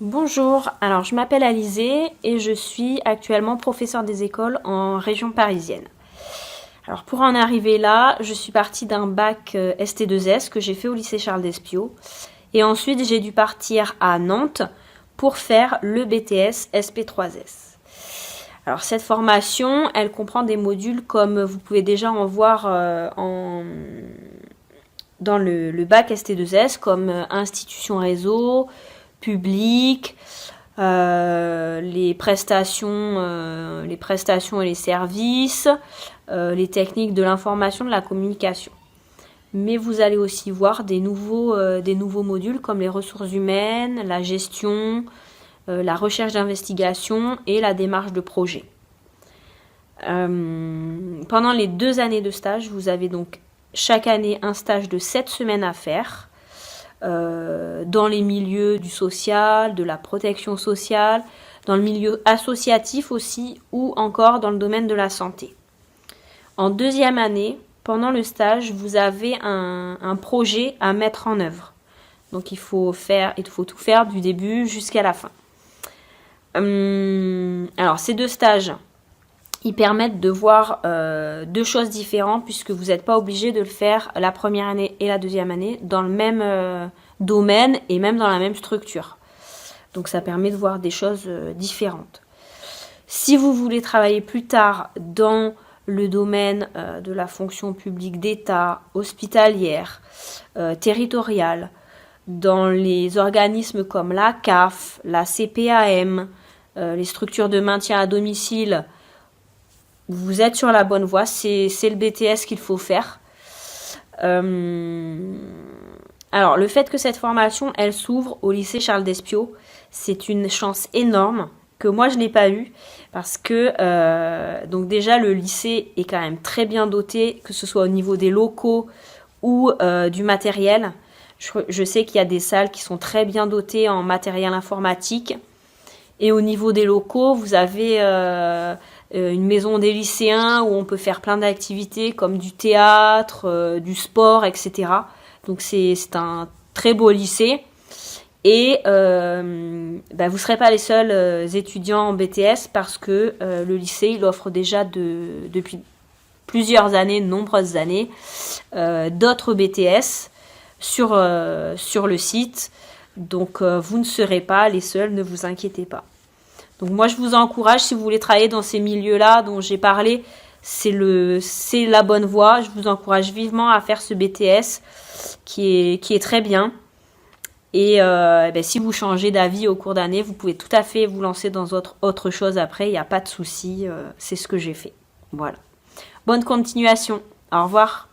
Bonjour, alors je m'appelle Alizée et je suis actuellement professeure des écoles en région parisienne. Alors pour en arriver là, je suis partie d'un bac ST2S que j'ai fait au lycée Charles d'Espiau et ensuite j'ai dû partir à Nantes pour faire le BTS SP3S. Alors cette formation, elle comprend des modules comme vous pouvez déjà en voir dans le bac ST2S comme institution réseau, public, les prestations et les services, les techniques de l'information, de la communication. Mais vous allez aussi voir des nouveaux modules comme les ressources humaines, la gestion, la recherche d'investigation et la démarche de projet. Pendant les 2 années de stage, vous avez donc chaque année un stage de 7 semaines à faire dans les milieux du social, de la protection sociale, dans le milieu associatif aussi ou encore dans le domaine de la santé. En 2e année, pendant le stage, vous avez un projet à mettre en œuvre. Donc il faut tout faire du début jusqu'à la fin. Alors ces 2 stages, ils permettent de voir 2 choses différentes puisque vous n'êtes pas obligé de le faire la première année et la 2e année dans le même domaine et même dans la même structure. Donc ça permet de voir des choses différentes. Si vous voulez travailler plus tard dans le domaine de la fonction publique d'État, hospitalière, territoriale, dans les organismes comme la CAF, la CPAM, les structures de maintien à domicile, vous êtes sur la bonne voie, c'est le BTS qu'il faut faire. Alors, le fait que cette formation, elle s'ouvre au lycée Charles d'Espiau, c'est une chance énorme que moi, je n'ai pas eue parce que, donc déjà, le lycée est quand même très bien doté, que ce soit au niveau des locaux ou du matériel. Je sais qu'il y a des salles qui sont très bien dotées en matériel informatique. Et au niveau des locaux, vous avez une maison des lycéens où on peut faire plein d'activités comme du théâtre, du sport, etc. Donc c'est un très beau lycée. Et vous ne serez pas les seuls étudiants en BTS parce que le lycée il offre déjà depuis plusieurs années, de nombreuses années, d'autres BTS sur le site. Donc vous ne serez pas les seuls, ne vous inquiétez pas. Donc moi je vous encourage, si vous voulez travailler dans ces milieux-là dont j'ai parlé, c'est la bonne voie. Je vous encourage vivement à faire ce BTS qui est très bien. Et si vous changez d'avis au cours d'année, vous pouvez tout à fait vous lancer dans autre chose après, il n'y a pas de souci, c'est ce que j'ai fait. Voilà. Bonne continuation, au revoir.